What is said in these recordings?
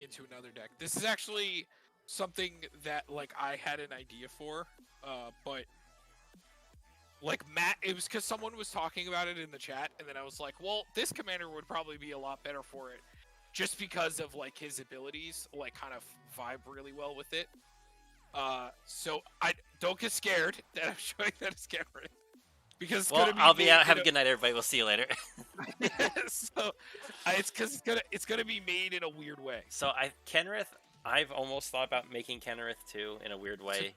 into another deck. This is actually something that like I had an idea for, but like Matt, it was because someone was talking about it in the chat, and then I was like, well, this commander would probably be a lot better for it, just because of like his abilities, like kind of vibe really well with it. So I don't get scared that I'm showing that it's Kenrith, because it's gonna be I'll be made out. Have a good night, everybody. We'll see you later. so it's because it's gonna be made in a weird way. So Kenrith, I've almost thought about making Kenrith too in a weird way.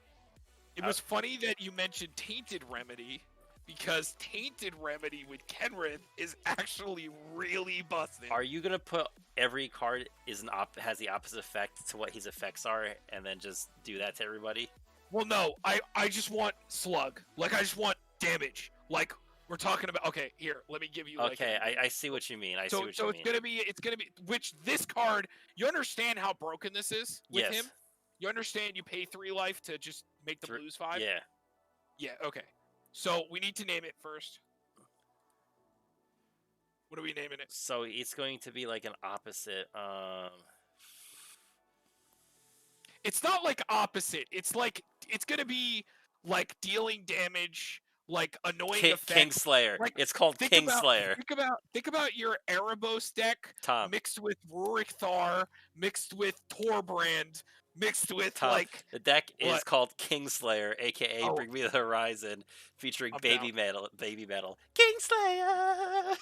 It was funny that you mentioned Tainted Remedy, because Tainted Remedy with Kenrith is actually really busted. Are you gonna put every card has the opposite effect to what his effects are, and then just do that to everybody? Well, no, I just want slug. Like, I just want damage. Like, we're talking about. Okay, here, let me give you. Like, okay, I see what you mean. So it's gonna be which this card. You understand how broken this is with him? You understand you pay 3 life to just make them lose 5? Yeah. Yeah, okay. So we need to name it first. What are we naming it? So it's going to be like an opposite. It's not like opposite. It's like it's gonna be like dealing damage, like annoying effects. Kingslayer. Like, it's called Kingslayer. Think about your Erebos deck Tom. mixed with Rurik Thar, mixed with Torbrand, mixed with Tom, like the deck is called Kingslayer, aka Bring Me the Horizon, featuring Baby Metal. Kingslayer.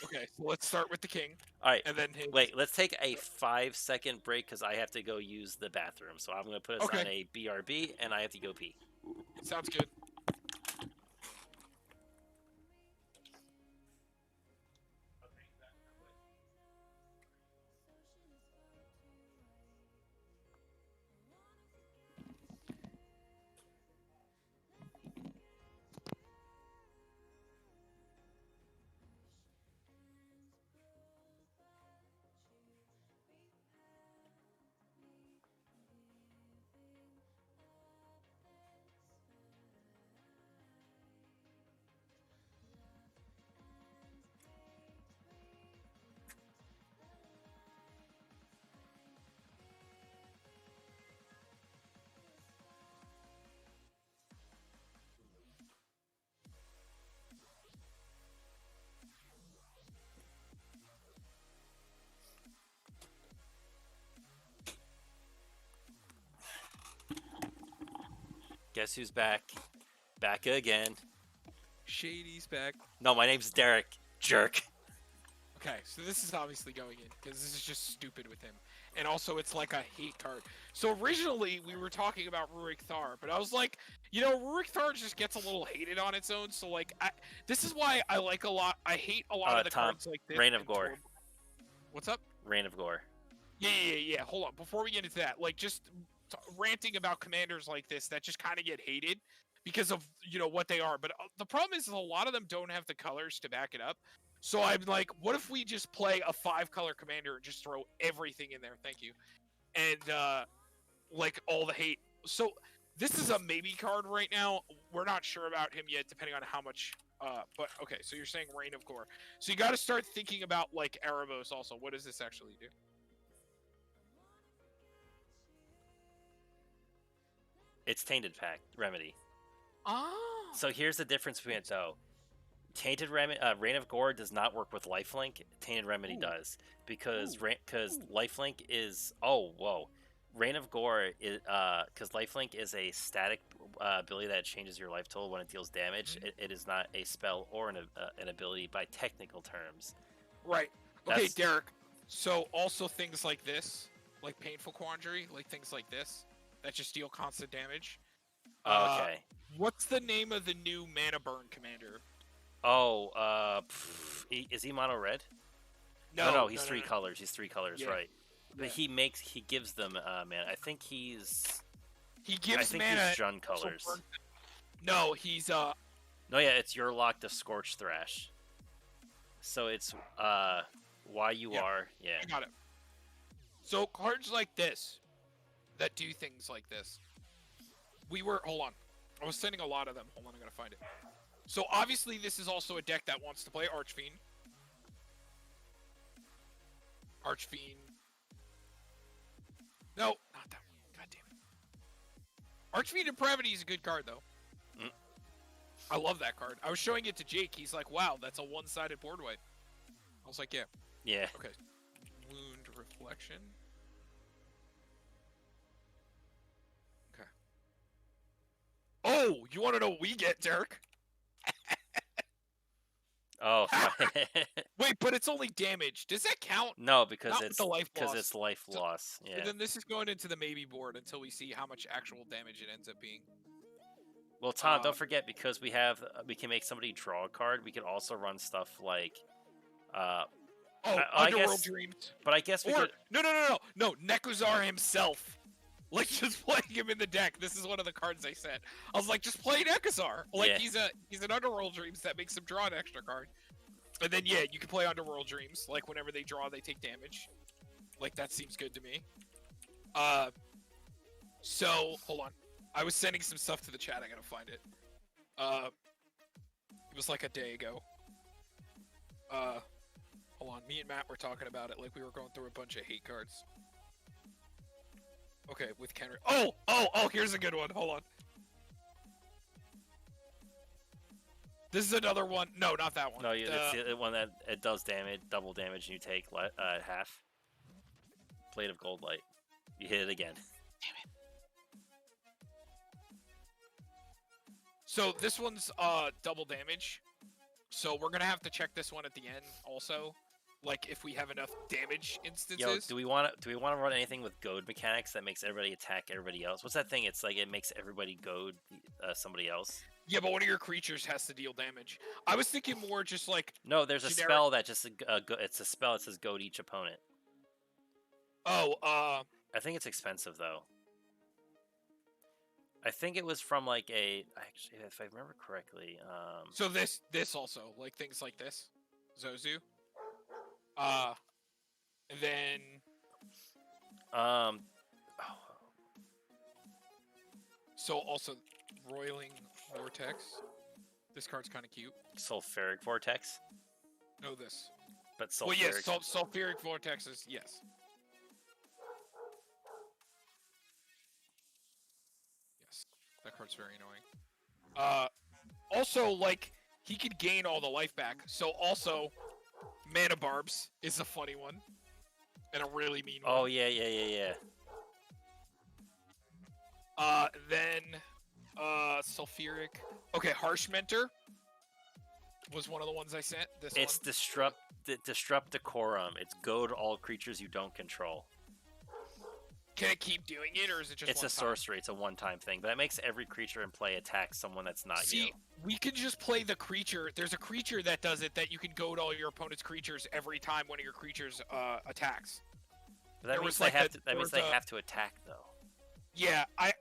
Okay, so let's start with the king. All right, and then wait. Let's take a 5-second break because I have to go use the bathroom. So I'm gonna put us on a BRB, and I have to go pee. Sounds good. Guess who's back? Back again. Shady's back. No, my name's Derek. Jerk. Okay, so this is obviously going in, because this is just stupid with him. And also, it's like a hate card. So originally, we were talking about Rurik Thar, but I was like, you know, Rurik Thar just gets a little hated on its own, so like, this is why I like a lot, I hate a lot of the cards like this. Reign of Gore. What's up? Reign of Gore. Yeah, hold on, before we get into that, like, just ranting about commanders like this that just kind of get hated because of, you know, what they are. But the problem is a lot of them don't have the colors to back it up. So I'm like, what if we just play a 5-color commander and just throw everything in there? Thank you. And, like, all the hate. So this is a maybe card right now. We're not sure about him yet, depending on how much, but okay, so you're saying Reign of Gore. So you got to start thinking about, like, Erebos also. What does this actually do? It's Tainted Remedy. Oh. So here's the difference between it, though. Tainted Remedy, Reign of Gore does not work with Lifelink. Tainted Remedy does, because Lifelink is Reign of Gore is because Lifelink is a static ability that changes your life total when it deals damage. It is not a spell or an ability by technical terms. Right. Okay, Derek. So also things like this, like Painful Quandary, like things like this, that just deal constant damage. Okay. What's the name of the new Mana Burn commander? Is he mono red? No, he's 3 colors. He's 3 colors, right? But he gives them mana. I think he gives mana. He's Jund colors. No, he's No, yeah, it's your lock to Scorch Thrash. So it's YUR, yeah. I got it. So cards like this that do things like this. Hold on. I was sending a lot of them. Hold on, I gotta find it. So obviously this is also a deck that wants to play Archfiend. No, not that one. God damn it. Archfiend Depravity is a good card, though. Mm. I love that card. I was showing it to Jake. He's like, wow, that's a one-sided board wipe. I was like, yeah. Yeah. Okay. Wound Reflection. Okay. Oh, you want to know what we get, Derek? Oh. Wait, but it's only damage. Does that count? No, because Not with the life loss. it's life So- loss. Yeah. And then this is going into the maybe board until we see how much actual damage it ends up being. Well, Tom, don't forget, because we can make somebody draw a card. We can also run stuff like, Underworld guess- Dreams. but I guess we Or could. no, Nekuzar himself. Like just playing him in the deck. This is one of the cards I sent. I was like, just play Nekuzar. Like Yeah. he's an Underworld Dreams that makes him draw an extra card. And then yeah, you can play Underworld Dreams. Like whenever they draw, they take damage. Like that seems good to me. So hold on. I was sending some stuff to the chat. I gotta find it. It was like a day ago. Hold on. Me and Matt were talking about it like we were going through a bunch of hate cards. Okay, with Kenrith. Oh! Here's a good one. Hold on. This is another one. No, not that one. No, it's the one that it does damage, double damage, and you take half. Plate of Gold Light. You hit it again. So this one's double damage. So we're gonna have to check this one at the end also. Like if we have enough damage instances. Yo, do we want to run anything with goad mechanics that makes everybody attack everybody else? What's that thing? It's like it makes everybody goad somebody else. Yeah, but one of your creatures has to deal damage. I was thinking more just like No, there's a generic... spell that just it's a spell that says goad each opponent. Oh, I think it's expensive though. I think it was from like actually, if I remember correctly. So this also like things like this, Zozu. And then. So also, Roiling Vortex. This card's kind of cute. Sulfuric Vortex. No, this. But sulfuric. Well, yes, Sulfuric Vortexes, yes. Yes, that card's very annoying. Also, like, he could gain all the life back. So also, Mana Barbs is a funny one. And a really mean one. Oh, yeah. Then, Sulfuric. Okay, Harsh Mentor was one of the ones I sent. It's Disrupt Decorum. It's goad all creatures you don't control. Can it keep doing it, or is it just It's one a sorcery. It's a one-time thing, but it makes every creature in play attack someone that's not you. See, we could just play the creature. There's a creature that does it that you can goad all your opponent's creatures every time one of your creatures attacks. But that means they have to attack, though. Yeah, I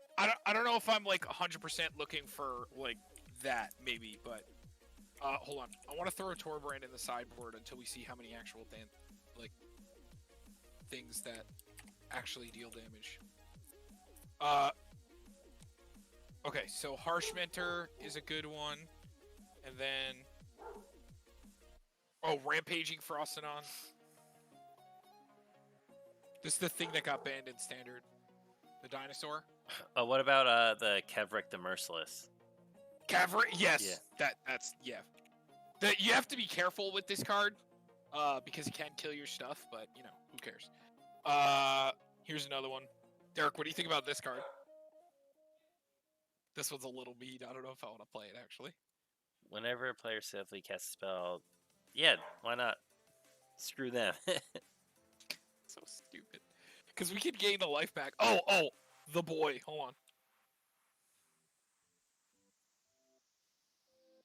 don't know if I'm like 100% looking for like that maybe, but hold on. I want to throw a Torbrand in the sideboard until we see how many actual things that actually deal damage. Okay, so Harsh Mentor is a good one, and then Rampaging Frostodon. This is the thing that got banned in Standard. The dinosaur. What about the Kenrith the Merciless? Yes. Yeah. That's you have to be careful with this card, because it can kill your stuff. But you know, who cares? Here's another one. Derek, what do you think about this card? This one's a little mean. I don't know if I want to play it actually. Whenever a player safely casts a spell, yeah, why not? Screw them. So stupid. Because we could gain the life back. Oh, the boy. Hold on.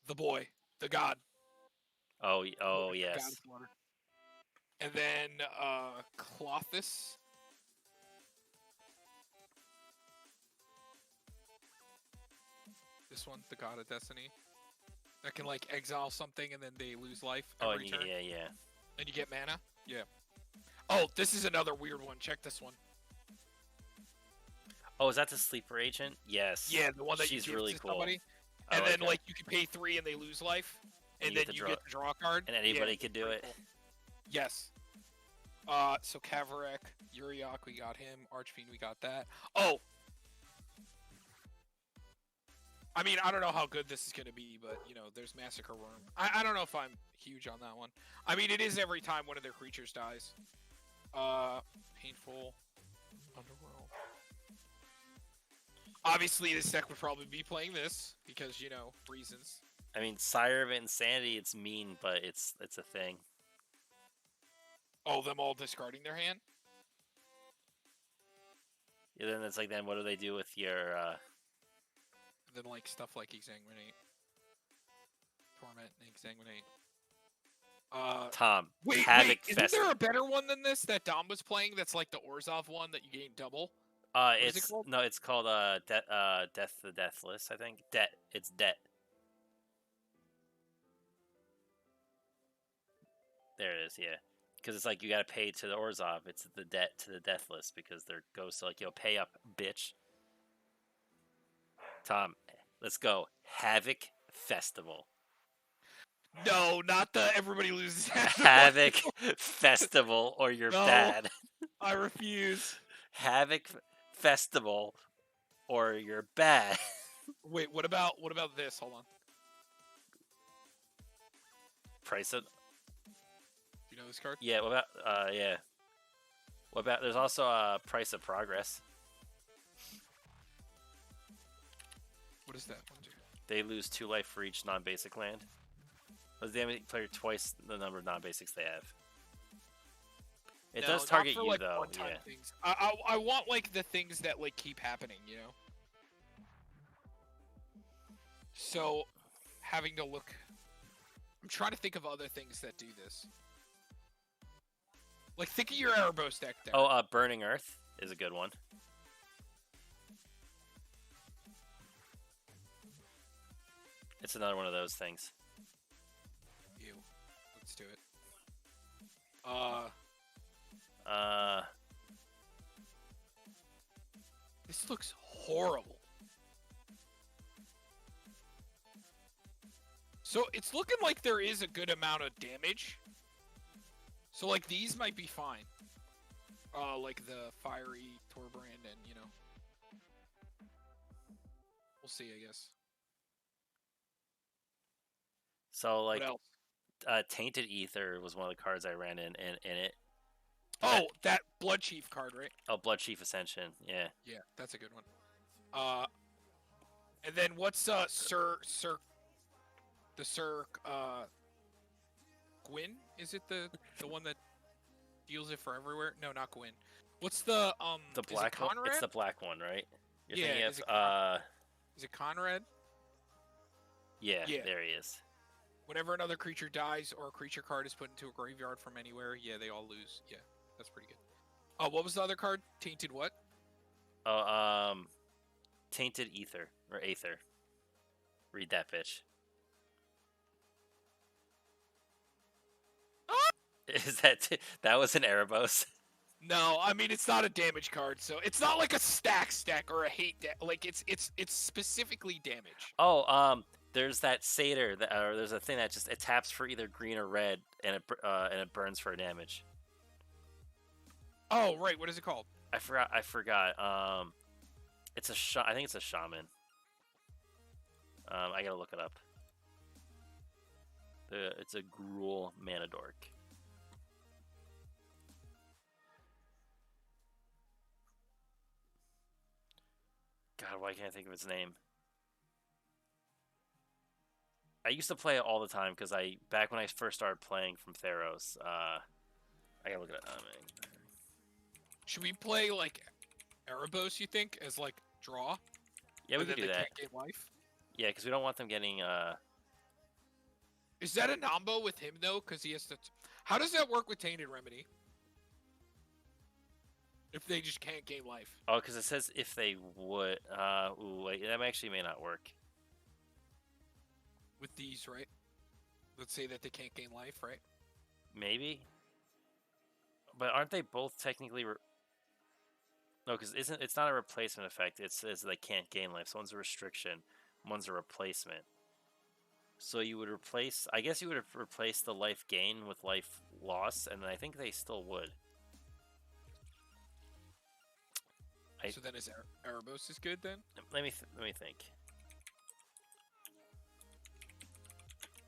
The boy. The god. Oh, God yes. of water. And then, Clothis. This one, the god of destiny. That can, like, exile something and then they lose life every turn. Yeah. And you get mana? Yeah. Oh, this is another weird one. Check this one. Oh, is that the sleeper agent? Yes. Yeah, the one that She's you give really to cool. somebody. I And like then, her. like, you can pay 3 and they lose life. And you then get to you draw- get to draw a card. And anybody Yeah, could do pretty it. cool. Yes. So Kavarek, Uriok, we got him. Archfiend, we got that. Oh, I mean, I don't know how good this is gonna be, but you know, there's Massacre Worm. I don't know if I'm huge on that one. I mean, it is every time one of their creatures dies. Painful Underworld. Obviously, this deck would probably be playing this because you know reasons. I mean, Sire of Insanity, it's mean, but it's a thing. Oh, them all discarding their hand. Yeah, then it's like, then what do they do with your? Then like stuff like Exsanguinate, Torment, and Exsanguinate. Tom, Wait, Havoc isn't there a better one than this that Dom was playing? That's like the Orzhov one that you gain double. Is it called? No, it's called Death the Deathless, I think. It's Debt. There it is, yeah. Because it's like you gotta pay to the Orzhov. It's the debt to the Deathless because their ghosts are like, yo, pay up, bitch. Tom, let's go. Havoc Festival. No, not the everybody loses. Havoc Festival, or you're No. bad. I refuse. Havoc Festival, or you're bad. Wait, what about this? Hold on. Price it. Do you know this card? Yeah. What about? Yeah. What about? There's also Price of Progress. What is that one do? They lose 2 life for each non-basic land. Let's damage player twice the number of non-basics they have. It does target for, you like, though. one-time Yeah. Things. I want like the things that like keep happening, you know. So, having to look. I'm trying to think of other things that do this. Like, think of your Erebos deck there. Oh, Burning Earth is a good one. It's another one of those things. Ew. Let's do it. This looks horrible. So it's looking like there is a good amount of damage. So like these might be fine. Like the fiery Torbrand and you know. We'll see, I guess. So like, What else? Tainted Ether was one of the cards I ran in it. Oh, that Blood Chief card, right? Oh, Blood Chief Ascension. Yeah. Yeah, that's a good one. And then what's Sir Gwyn? Is it the one that deals it for everywhere? No, not Gwyn. What's the black one? Conrad? It's the black one, right? You're Yeah, thinking is of it Conrad? yeah, Yeah. there he is. Whenever another creature dies or a creature card is put into a graveyard from anywhere, yeah, they all lose. Yeah, that's pretty good. Oh, what was the other card? Tainted what? Oh, Tainted Ether or Aether. Read that bitch. Is that was an Erebos? No, I mean it's not a damage card, so it's not like a stack or a hate deck. Like it's specifically damage. Oh, there's that satyr that, or there's a thing that just it taps for either green or red, and it burns for damage. Oh right, what is it called? I forgot. It's I think it's a shaman. I gotta look it up. It's a Gruul mana dork. God, why can't I think of its name? I used to play it all the time because back when I first started playing from Theros, I gotta look at it. Should we play like Erebos? You think as like draw? Yeah, we could could do that. Can't get life? Yeah, because we don't want them getting. Is that a nombo with him though? Because he has to. How does that work with Tainted Remedy? If they just can't gain life. Oh, because it says if they would. Ooh, wait, that actually may not work. With these, right? Let's say that they can't gain life, right? Maybe. But aren't they both technically? No, because it's not a replacement effect. It says they can't gain life. So one's a restriction, one's a replacement. So you would replace. I guess you would replace the life gain with life loss, and I think they still would. So then is Erebos is good then? Let me think.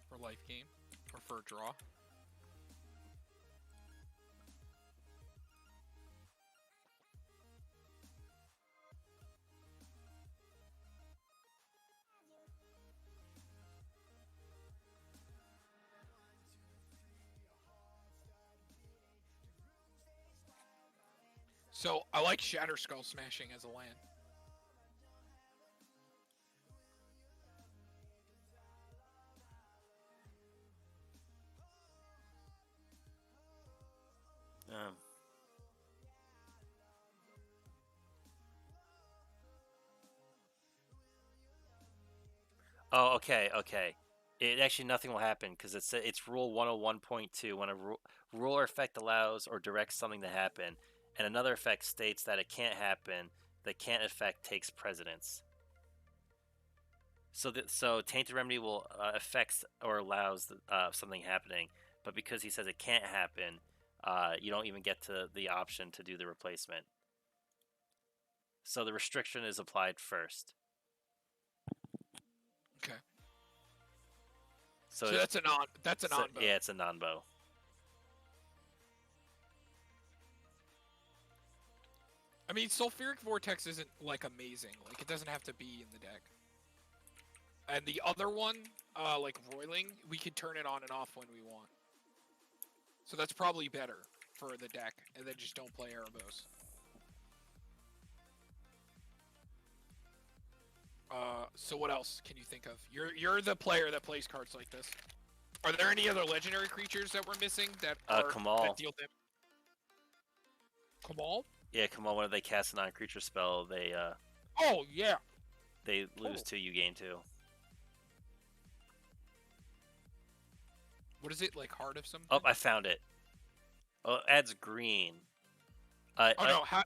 For life game? Or for a draw? So I like Shatter Skull Smashing as a land. Um. Oh, okay, okay. It actually nothing will happen because it's rule 101.2 when a rule or effect allows or directs something to happen, and another effect states that it can't happen. The can't effect takes precedence. So Tainted Remedy will affects or allows something happening, but because he says it can't happen, you don't even get to the option to do the replacement. So the restriction is applied first. Okay. So So that's a non. That's a non. Yeah, it's a non-bow. I mean, Sulfuric Vortex isn't like amazing. Like it doesn't have to be in the deck. And the other one, like Roiling, we can turn it on and off when we want. So that's probably better for the deck, and then just don't play Erebos. So what else can you think of? You're the player that plays cards like this. Are there any other legendary creatures that we're missing that Kamal. that deal damage? Kamal? Yeah, Kamal. Whenever they cast a non-creature spell, they Oh yeah. they lose 2, you gain 2. What is it, like Heart of something? Oh, I found it. Oh, it adds green. No, how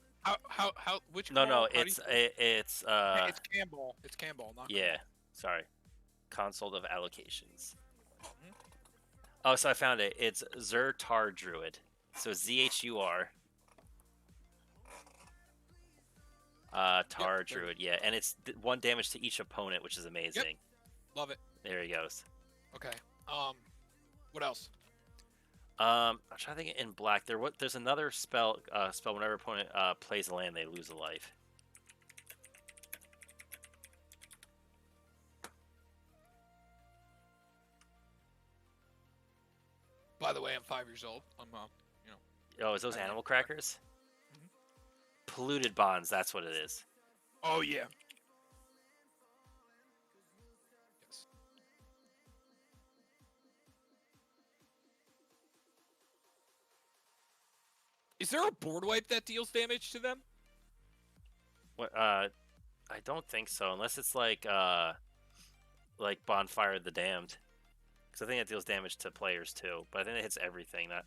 which? No, Kamal? it's it's Campbell. It's Campbell, not yeah. Kamal. Sorry, consult of allocations. Mm-hmm. Oh, so I found it. It's Tar Druid. So ZHUR. Tar Druid, yeah, and it's 1 damage to each opponent, which is amazing. Yep. Love it. There he goes. Okay. What else? I'm trying to think. In black, there's another spell. Whenever opponent plays a land, they lose a life. By the way, I'm 5 years old. I'm Oh, is those animal crackers? Mm-hmm. Polluted bonds. That's what it is. Oh yeah. Yes. Is there a board wipe that deals damage to them? What? I don't think so, unless it's like Bonfire of the Damned, because I think it deals damage to players too. But I think it hits everything. That.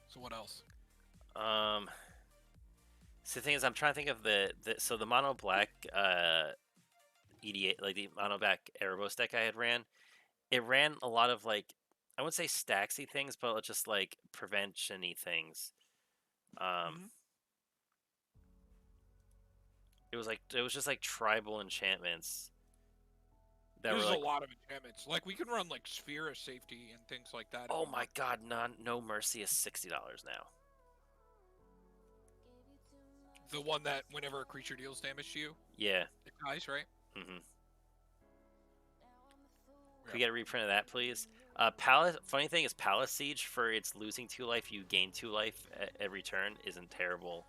So what else? So the thing is, I'm trying to think of the mono black EDA, like the mono black Erebos deck I had ran. It ran a lot of like, I wouldn't say stacksy things, but just like prevention-y things. It was just like tribal enchantments. There's a lot of enchantments. Like we can run like Sphere of Safety and things like that. Oh my God, no mercy is $60 now. The one that whenever a creature deals damage to you, yeah, it dies, right? Mm-hmm. Yeah. Can we get a reprint of that, please? Funny thing is, Palace Siege, for its losing 2 life, you gain 2 life at every turn, isn't terrible.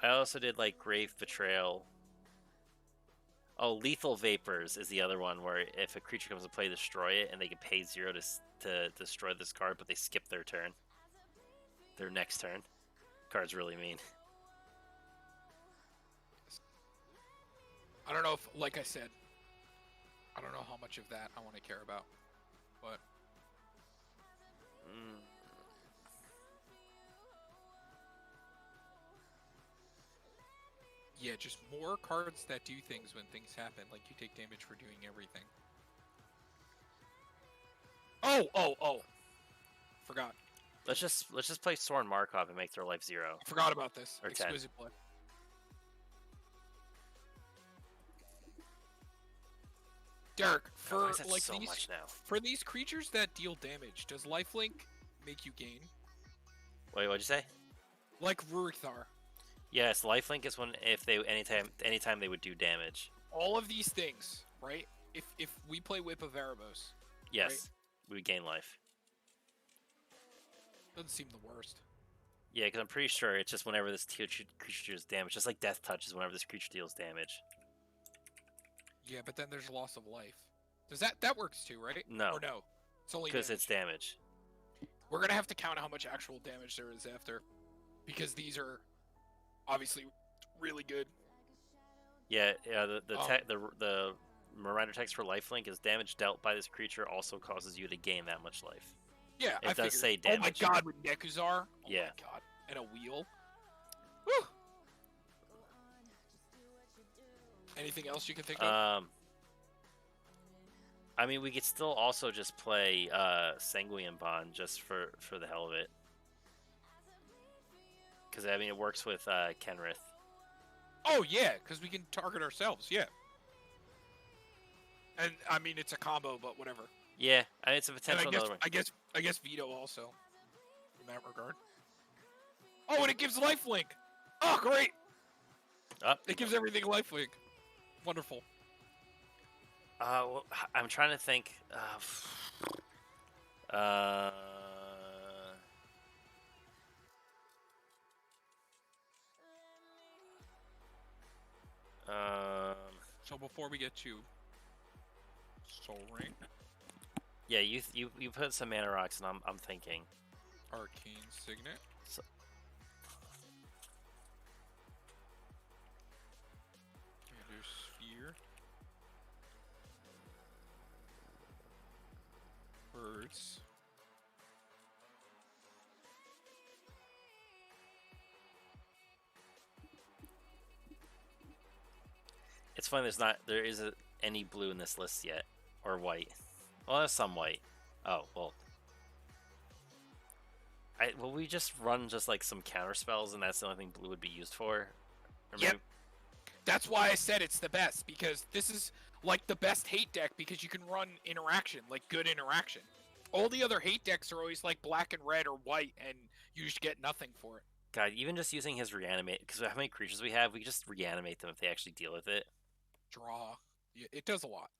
I also did like Grave Betrayal. Oh, Lethal Vapors is the other one, where if a creature comes to play, destroy it, and they can pay 0 to destroy this card, but they skip their turn. Their next turn. Card's really mean. I don't know if, like I said, I don't know how much of that I want to care about, but. Yeah, just more cards that do things when things happen. Like you take damage for doing everything. Oh! Forgot. Let's just play Soren Markov and make their life 0. I forgot about this. Or 10. Exquisite Blood. Derek, for why is that like so these much now? for these creatures that deal damage, does lifelink make you gain? Wait, what'd you say? Like Rurikthar. Yes, lifelink is when if they anytime they would do damage. All of these things, right? If we play Whip of Erebos, Yes, we would gain life. doesn't seem the worst. Yeah, because I'm pretty sure it's just whenever this creature deals damage, just like Death Touch is whenever this creature deals damage. Yeah, but then there's loss of life. Does that works too, right? No. Or no? It's only Because damage. it's damage. We're gonna have to count how much actual damage there is after, because these are obviously really good. Yeah. The Miranda text for lifelink is damage dealt by this creature also causes you to gain that much life. Yeah, It does say Oh my damage. god, with Nekuzar. Oh Yeah. my god, and a wheel. Whew. Anything else you can think of? I mean, we could still also just play Sanguine Bond just for the hell of it. Because, I mean, it works with Kenrith. Oh yeah, because we can target ourselves. Yeah. And I mean, it's a combo, but whatever. Yeah, I mean, it's a And potential another one. I guess Veto also, in that regard. Oh, and it gives lifelink. Oh, great! Oh, It gives everything lifelink. Wonderful. well, I'm trying to think. So before we get to Soul Ring, Yeah, you put some mana rocks, and I'm thinking. Arcane Signet. So, There's Sphere. Birds. it's funny. There isn't any blue in this list yet, or white. Well, there's some white. Oh well. Will we just run just like some counter spells, and that's the only thing blue would be used for? Or Yep. That's why I said it's the best, because this is like the best hate deck because you can run interaction, like good interaction. All the other hate decks are always like black and red or white, and you just get nothing for it. God, even just using his reanimate, because how many creatures we have, we just reanimate them if they actually deal with it. Draw. Yeah, it does a lot.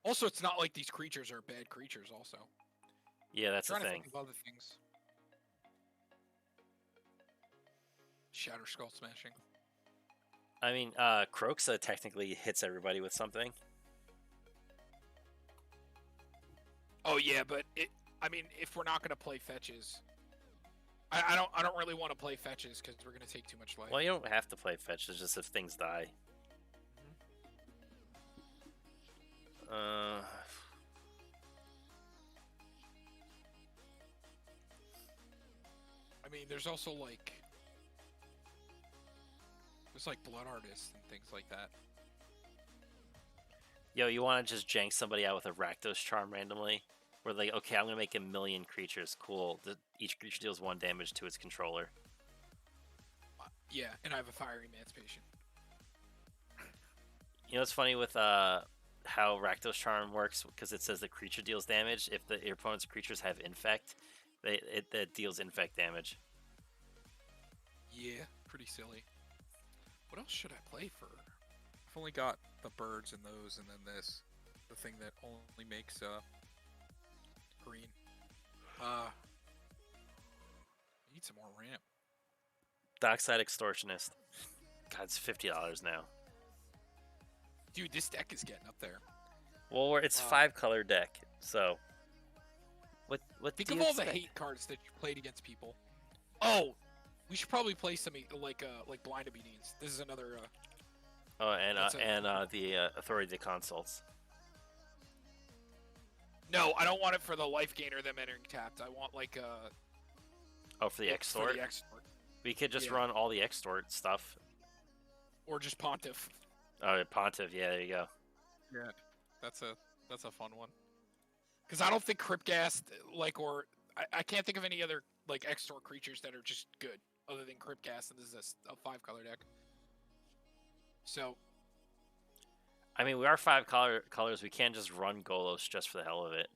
Also, it's not like these creatures are bad creatures, also. Yeah, that's the Trying to thing. think of other things. Shatter Skull Smashing. I mean, Croxa technically hits everybody with something. Oh yeah, but I mean, if we're not gonna play fetches, I don't really want to play fetches because we're gonna take too much life. Well, you don't have to play fetch. It's just if things die. I mean, there's also like Blood Artists and things like that. Yo, you want to just jank somebody out with a Rakdos Charm randomly? Where like, okay, I'm gonna make 1,000,000 creatures. Cool. Each creature deals 1 damage to its controller. Yeah, and I have a Fire Emancipation. You know what's funny with how Rakdos Charm works? Because it says the creature deals damage. If your opponent's creatures have Infect, it deals Infect damage. Yeah, pretty silly. What else should I play for? I've only got the birds and those, and then this, the thing that only makes green. I need some more ramp. Dockside Extortionist. God, it's $50 now. Dude, this deck is getting up there. Well, it's 5-color deck, so what Think do of you all the expect? hate cards that you played against people. Oh, we should probably play some like Blind Obedience. This is another. Oh, and That's the Authority to Consults. No, I don't want it for the life gainer them entering tapped. I want like Oh, for the for Extort. the Extort. We could just Yeah. run all the extort stuff. Or just Pontiff. Oh, Pontiff. Yeah, there you go. Yeah, that's a fun one. Because I don't think Cryptghast, or I can't think of any other extort creatures that are just good other than Cryptghast, and this is a 5-color deck. So. I mean, we are 5 colors. We can't just run Golos just for the hell of it.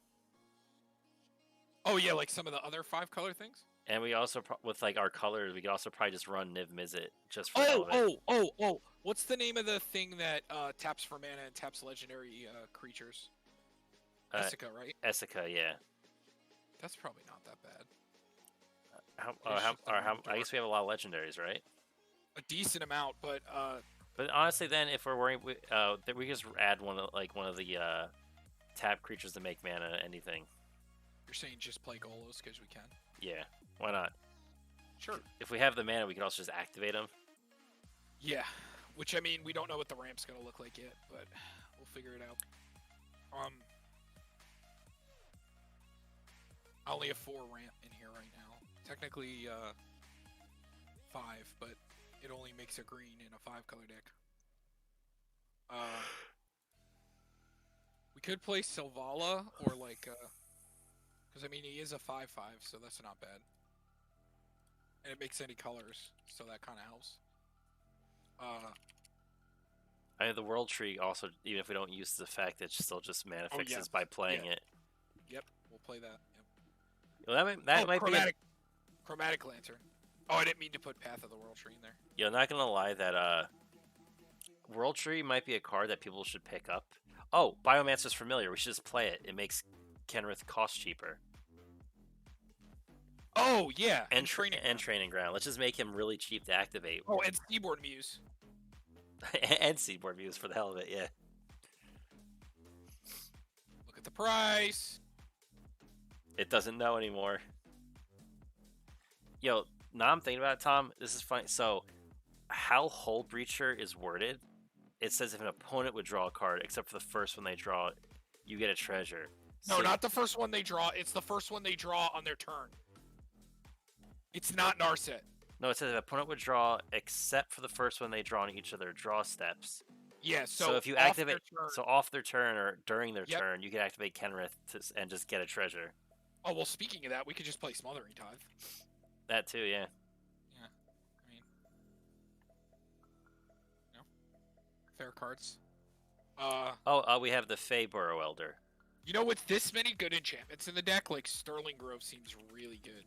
Oh yeah, like some of the other 5-color things. And we also, with our colors, we could also probably just run Niv Mizzet just for the hell of it. Oh! What's the name of the thing that taps for mana and taps legendary creatures? Essica, right? Essica, yeah. That's probably not that bad. I guess we have a lot of legendaries, right? A decent amount, but But honestly, then if we're worrying, we just add one of the tap creatures to make mana anything. You're saying just play Golos because we can? Yeah, why not? Sure. If we have the mana, we can also just activate them. Yeah, which I mean, we don't know what the ramp's gonna look like yet, but we'll figure it out. I only have 4 ramp in here right now. Technically 5, but it only makes a green in a 5-color deck. We could play Silvala or because I mean he is a 5/5, so that's not bad. And it makes any colors, so that kind of helps. I mean, the World Tree also, even if we don't use the effect, it still just mana fixes by playing it. Yep, we'll play that. Yep. Well, that might chromatic, be Chromatic Lantern. Oh, I didn't mean to put Path of the World Tree in there. Yeah, not gonna lie, that World Tree might be a card that people should pick up. Oh, Biomancer's Familiar. We should just play it. It makes Kenrith cost cheaper. Oh yeah, and training ground. Let's just make him really cheap to activate. Oh, and Seaboard Muse. And Seaboard Muse for the hell of it, yeah. Look at the price. It doesn't know anymore. Yo, now I'm thinking about it, Tom. This is funny. So, how Hull Breacher is worded, it says if an opponent would draw a card, except for the first one they draw, you get a treasure. No, not the first one they draw. It's the first one they draw on their turn. It's not Narset. No, it says if an opponent would draw, except for the first one they draw on each of their draw steps. Yeah, so if you activate, off their turn or during their turn, you can activate Kenrith and just get a treasure. Oh, well, speaking of that, we could just play Smothering Tithe. That too, yeah. Yeah, I mean, fair cards. We have the Fey Burrow Elder. You know, with this many good enchantments in the deck, Sterling Grove seems really good.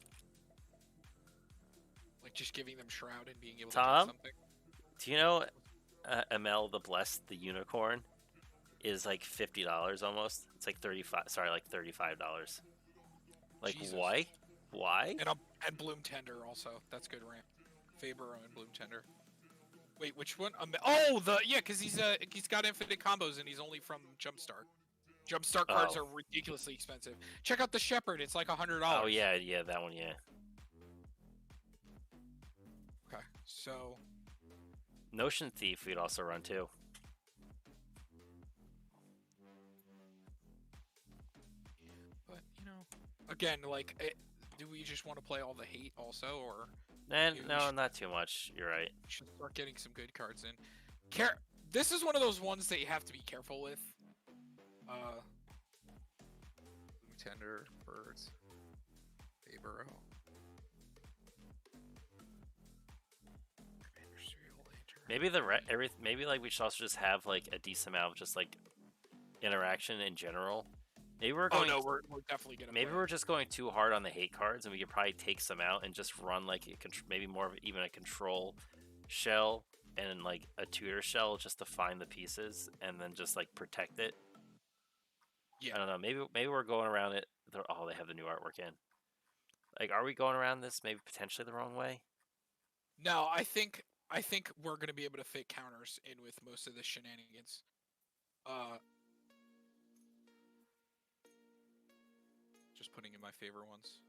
Just giving them Shroud and being able to get something. Do you know ML the Blessed, the Unicorn, is $50 almost? It's $35. Jesus. Why? Why? And Bloom Tender also. That's good ramp. Faber and Bloom Tender. Wait, which one? Because he's got infinite combos and he's only from Jumpstart. Jumpstart cards are ridiculously expensive. Check out the Shepherd. It's $100. Oh yeah, that one, yeah. Okay, so Notion Thief we'd also run too. But again, do we just want to play all the hate also, or? No, not too much. You're right. Should start getting some good cards in. This is one of those ones that you have to be careful with. Tender, Birds, Faber. Maybe we should also just have a decent amount of just interaction in general. Maybe we're going. Oh no, we're definitely gonna. Maybe we're just going too hard on the hate cards, and we could probably take some out and just run maybe more of even a control shell and a tutor shell just to find the pieces and then just protect it. Yeah. I don't know. Maybe we're going around it. They have the new artwork in. Are we going around this maybe potentially the wrong way? No, I think we're gonna be able to fit counters in with most of the shenanigans. Just putting in my favorite ones.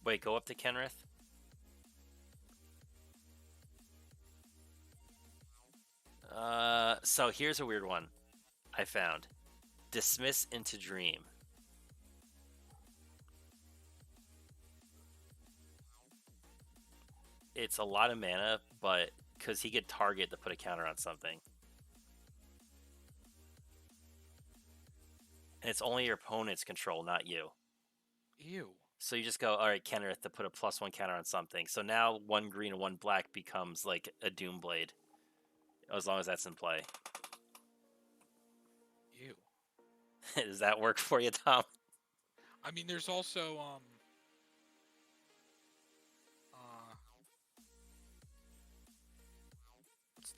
Wait, go up to Kenrith. So here's a weird one I found. Dismiss into Dream. It's a lot of mana, but because he could target to put a counter on something. And it's only your opponent's control, not you. Ew. So you just go, all right, Kenrith, to put a +1 counter on something. So now 1 green and 1 black becomes like a Doomblade. As long as that's in play. Ew. Does that work for you, Tom? I mean, there's also what's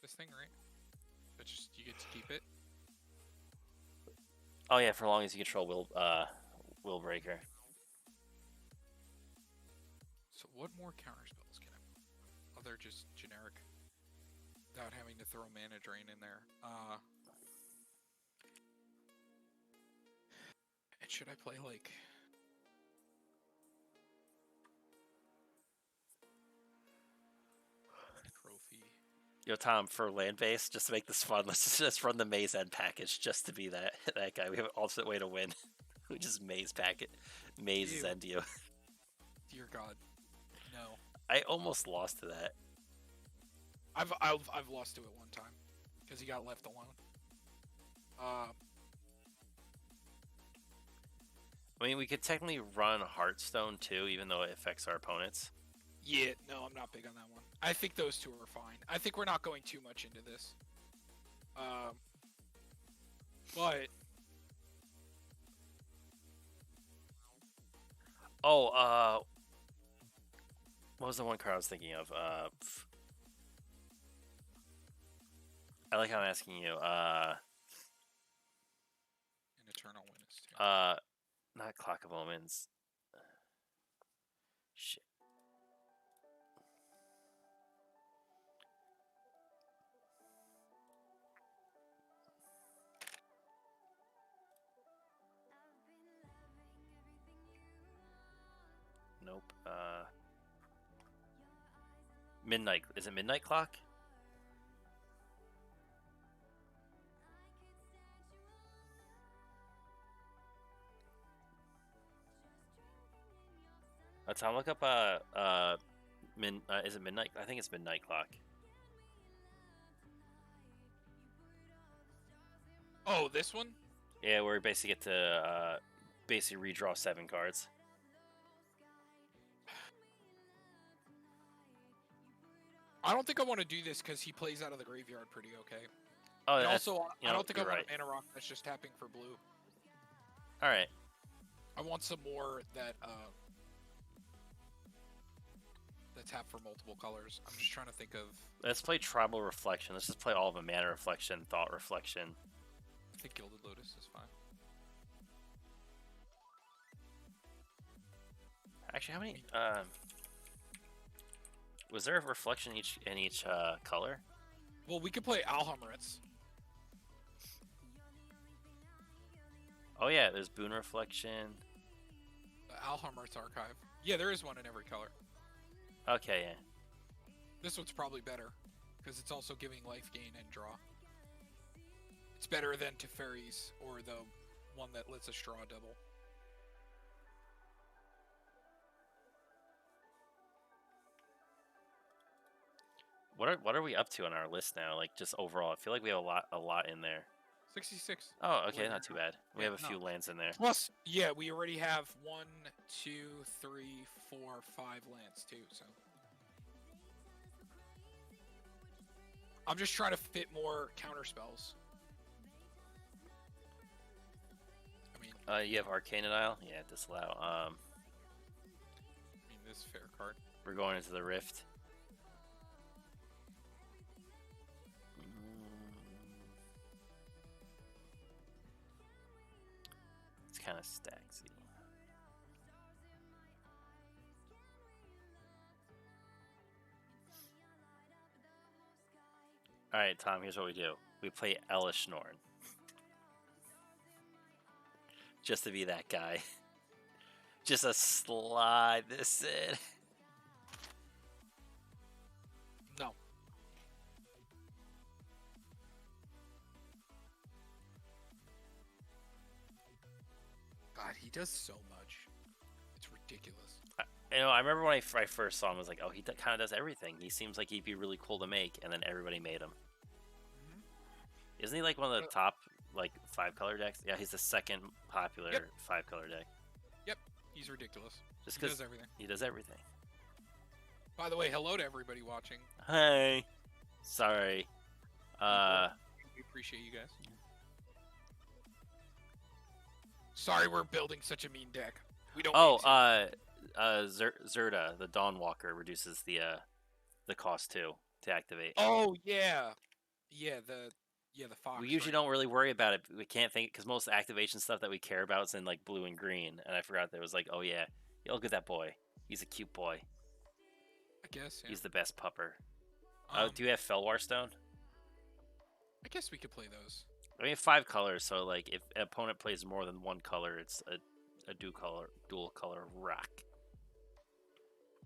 this thing, right? That just you get to keep it. Oh yeah, for long as you control Will Breaker. So what more counter spells can I? Other just generic, without having to throw mana drain in there. And should I play like? Trophy. Yo, Tom, for land base, just to make this fun, let's just run the Maze End package just to be that guy. We have an alternate way to win. We just Maze packet. Maze End you. Dear God. No. I almost lost to that. I've lost to it one time. Because he got left alone. I mean, we could technically run Hearthstone too, even though it affects our opponents. Yeah, no, I'm not big on that one. I think those two are fine. I think we're not going too much into this. But... Oh, what was the one card I was thinking of? I like how I'm asking you. An Eternal Witness, too. Not Clock of Omens. Shit. Nope. Midnight. Is it Midnight Clock? Tom, look up is it Midnight? I think it's Midnight Clock. Oh, this one? Yeah, where we basically get to basically redraw 7 cards. I don't think I want to do this because he plays out of the graveyard pretty okay. Oh, and also, I don't think I want right. a Mana Rock that's just tapping for blue. All right. I want some more that tap for multiple colors. I'm just trying to think of... Let's play Tribal Reflection. Let's just play all of them. Mana Reflection, Thought Reflection. I think Gilded Lotus is fine. Actually, how many... was there a reflection in each color? Well, we could play Alhamrits. Oh yeah, there's Boon Reflection. Alhamrits Archive. Yeah, there is one in every color. Okay, yeah. This one's probably better, because it's also giving life gain and draw. It's better than Teferi's, or the one that lets us draw a double. What are we up to on our list now? Like, just overall, I feel like we have a lot in there. 66. Oh, okay, not too bad. We have a few no. lands in there. Plus, yeah, we already have 1, 2, 3, 4, 5 lands too, so. I'm just trying to fit more counter spells. I mean, you have Arcane Isle? Yeah, disallow. I mean, this fair card. We're going into the Rift. It's kind of stacksy. Alright, Tom, here's what we do. We play Elishnorn. Just to be that guy. Just a slide this in. No. God, he does so much. It's ridiculous. You know, I remember when I first saw him, I was like, oh, he kind of does everything. He seems like he'd be really cool to make, and then everybody made him. Mm-hmm. Isn't he like one of the top like 5-color decks? Yeah, he's the second popular 5-color deck. Yep, he's ridiculous. Just he does everything. He does everything. By the way, hello to everybody watching. Hey. Sorry. We appreciate you guys. Sorry, we're building such a mean deck. We don't. Zerda, the Dawnwalker, reduces the cost too to activate. Oh yeah, the fox. We usually don't really worry about it. We can't think because most activation stuff that we care about is in like blue and green, and I forgot there was like, oh yeah, look at that boy. He's a cute boy. I guess he's the best pupper. Do you have Felwar Stone? I guess we could play those. I mean, 5 colors, so like if an opponent plays more than 1 color, it's a dual color rock.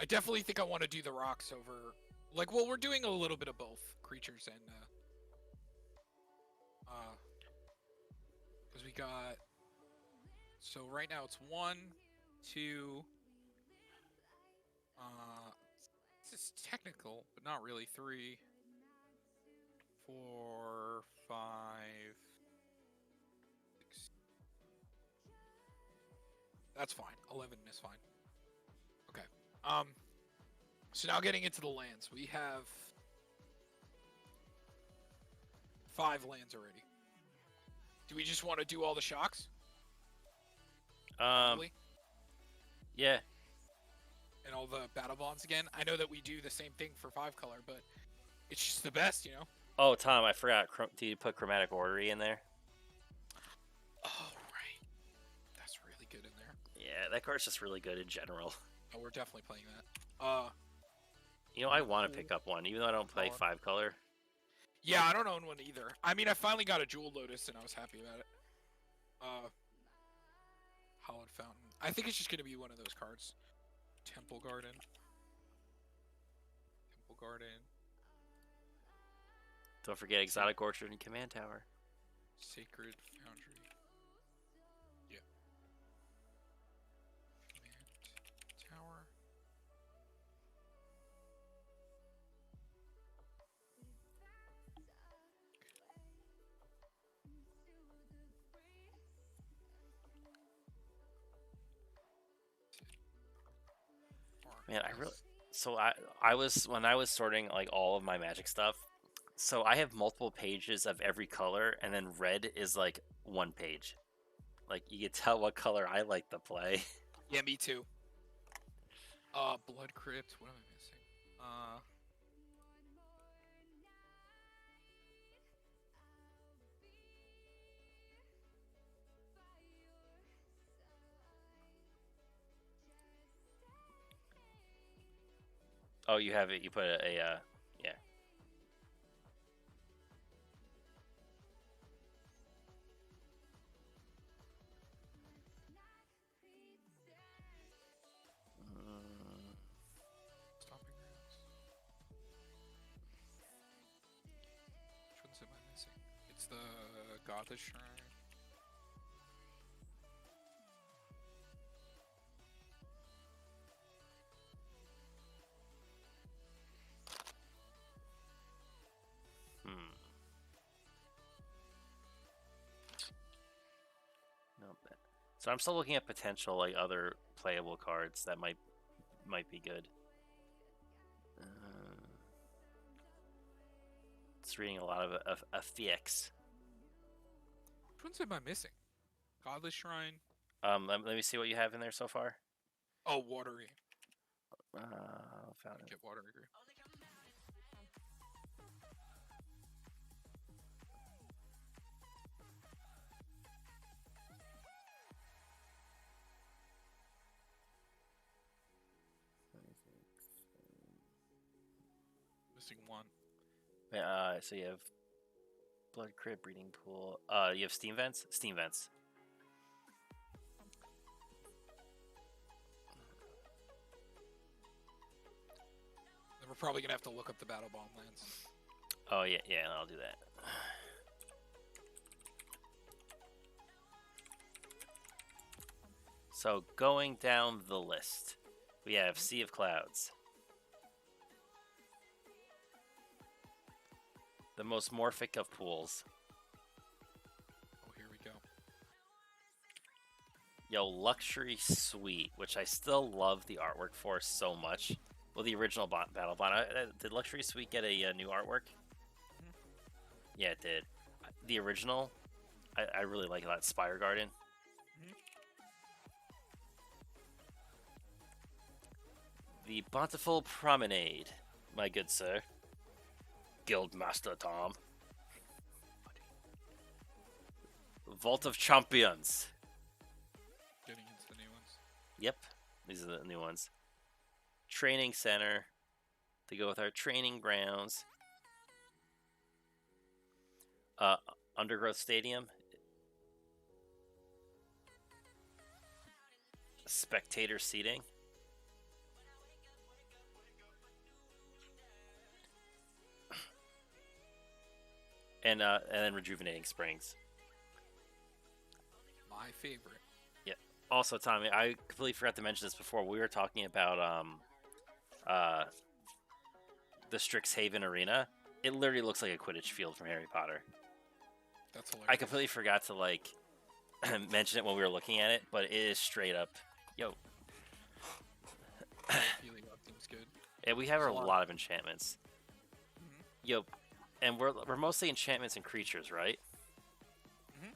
I definitely think I want to do the rocks over. Like, well, we're doing a little bit of both creatures and because we got. So right now it's 1, 2. This is technical, but not really. 3, 4, 5, 6. That's fine. 11 is fine. Okay. So now getting into the lands, we have 5 lands already. Do we just want to do all the shocks? Probably. Yeah. And all the battle bonds again. I know that we do the same thing for 5 color, but it's just the best, you know. Oh, Tom, I forgot. Did you put Chromatic Orrery in there? Oh, right. That's really good in there. Yeah, that card's just really good in general. Oh, we're definitely playing that. You know, I want to pick up one, even though I don't play 5 color. Yeah, I don't own one either. I mean, I finally got a Jewel Lotus, and I was happy about it. Hallowed Fountain. I think it's just going to be one of those cards. Temple Garden. Don't forget Exotic Orchard and Command Tower. Sacred Foundry. Yeah. Command Tower. Man, I was when I was sorting like all of my Magic stuff. So I have multiple pages of every color, and then red is like 1 page. Like you can tell what color I like to play. Yeah, me too. Blood Crypt. What am I missing? Oh, you have it. You put yeah. Stomping Grounds. Which ones am I missing? It's the Gotha Shrine. So I'm still looking at potential like other playable cards that might be good. Just reading a lot of FX. Which ones am I missing? Godless Shrine. Let me see what you have in there so far. Oh, Watery. Found it. Get Watery Grave. Missing 1. So you have Blood Crypt, Breeding Pool. You have Steam Vents? Steam Vents. we're probably gonna have to look up the Battle Bomb lands. Oh yeah, I'll do that. So going down the list, we have Sea of Clouds. The most morphic of pools. Oh, here we go. Yo, Luxury Suite, which I still love the artwork for so much. Well, the original Battle Bond. Did Luxury Suite get a new artwork? Mhm. Yeah, it did. The original, I really like that Spire Garden. Mhm. The Bountiful Promenade, my good sir. Guildmaster Tom. Vault of Champions. Getting into the new ones. Yep, these are the new ones. Training Center. To go with our training grounds. Undergrowth Stadium. Spectator seating. And then Rejuvenating Springs. My favorite. Yeah. Also, Tommy, I completely forgot to mention this before. We were talking about the Strixhaven Arena. It literally looks like a Quidditch field from Harry Potter. That's hilarious. I completely forgot to like mention it when we were looking at it, but it is straight up. Yo. Healing up seems good. Yeah, we have There's a lot of enchantments. Mhm. Yo, and we're mostly enchantments and creatures, right? Mhm.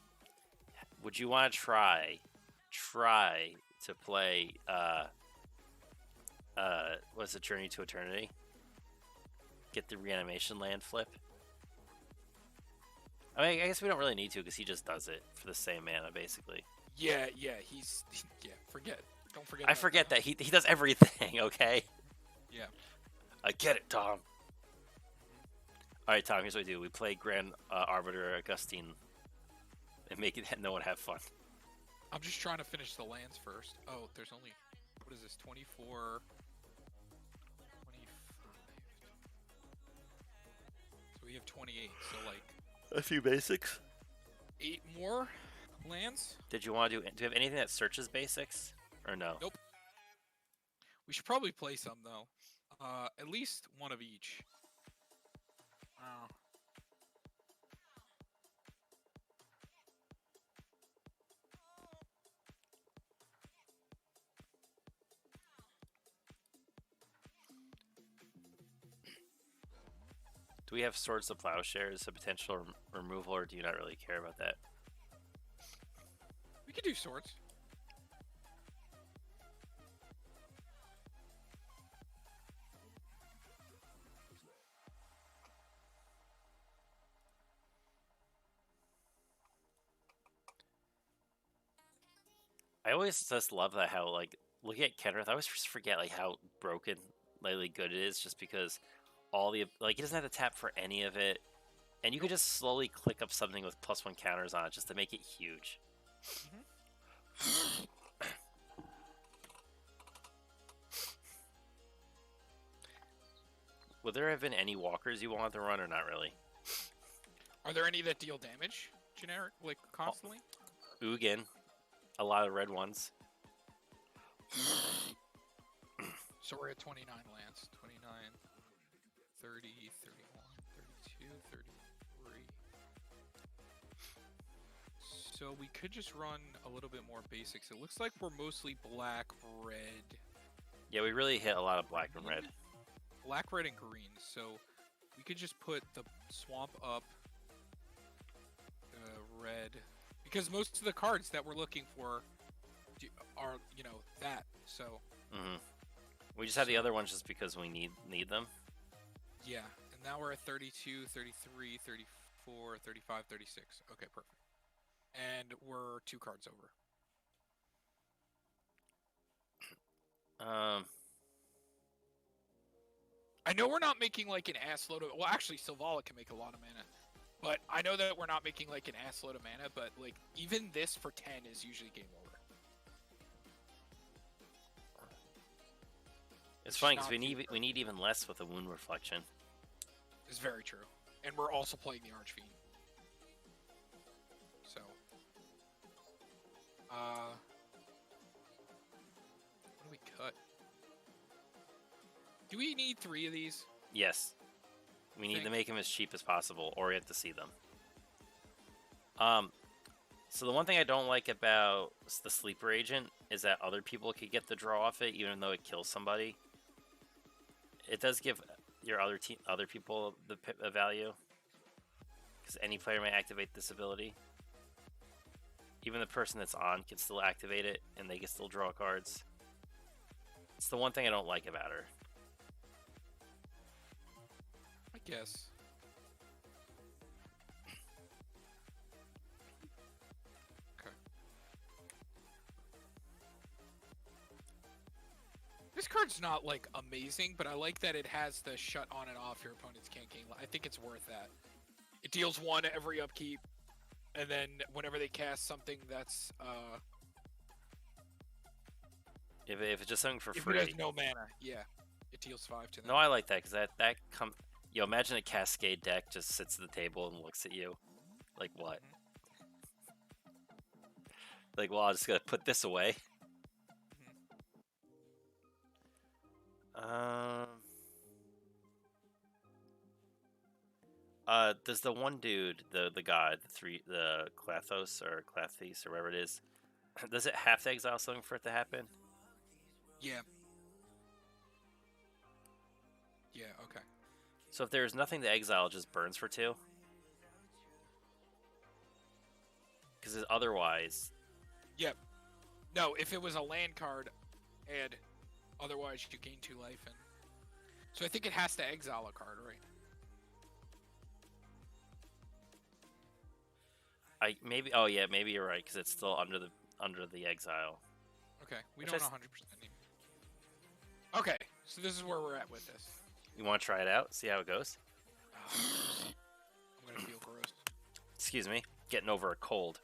Would you want to try to play what's it, Journey to Eternity? Get the reanimation land flip. I mean, I guess we don't really need to because he just does it for the same mana, basically. Yeah, he's forget. Don't forget. I about forget that he does everything. Okay. Yeah. I get it, Tom. All right, Tom. Here's what we do: we play Grand Arbiter Augustine and make it no one have fun. I'm just trying to finish the lands first. Oh, there's only, what is this, 24, 25. So we have 28, so like A few basics. 8 more lands? Did you want to do? Do you have anything that searches basics or no? Nope. We should probably play some though. At least one of each. Do we have Swords of Plowshare as a potential removal, or do you not really care about that? We could do swords. I always just love that how like looking at Kenrith, I always just forget like how broken, like good it is, just because all the like he doesn't have to tap for any of it, and you can just slowly click up something with +1 counters on it just to make it huge. Would there have been any walkers you wanted to run, or not really? Are there any that deal damage? Generic, like constantly? Ugin, a lot of red ones. So we're at 29 lands. 29, 30, 31, 32, 33. So we could just run a little bit more basics. It looks like we're mostly black, red. Yeah, we really hit a lot of black and red. Black, red, and green. So we could just put the swamp up, red, because most of the cards that we're looking for are, you know, that. So. We just have the other ones just because we need them. Yeah, and now we're at 32, 33, 34, 35, 36. Okay, perfect. And we're 2 cards over. I know we're not making like an ass load of. Well, actually, Sylvala can make a lot of mana, but I know that we're not making like an ass load of mana. But like even this for 10 is usually game over. It's funny because we need even less with a wound reflection. It's very true, and we're also playing the Archfiend. So, what do we cut? Do we need 3 of these? Yes. We need to make them as cheap as possible, or we have to see them. So the one thing I don't like about the sleeper agent is that other people could get the draw off it, even though it kills somebody. It does give your other people the value, because any player may activate this ability. Even the person that's on can still activate it, and they can still draw cards. It's the one thing I don't like about her. I guess. Okay. This card's not like amazing, but I like that it has the shut on and off your opponents can't gain. I think it's worth that. It deals 1 every upkeep, and then whenever they cast something that's If it's just something for if free. it has no mana, yeah, it deals 5 to them. No, I like that, because that comes. Yo, imagine a Cascade deck just sits at the table and looks at you. Like, what? Like, well, I'm just gonna put this away. Does the one dude, the god, the Klathos or Clathis or whatever it is, does it have to exile something for it to happen? Yeah. Yeah, okay. So if there's nothing to exile, it just burns for 2? Because otherwise... Yep. No, if it was a land card, and otherwise you gain 2 life, and so I think it has to exile a card, right? Maybe. Oh yeah, maybe you're right, because it's still under the exile. Okay, we don't 100% need. Okay, so this is where we're at with this. You want to try it out? See how it goes? I'm gonna feel gross. Excuse me, getting over a cold.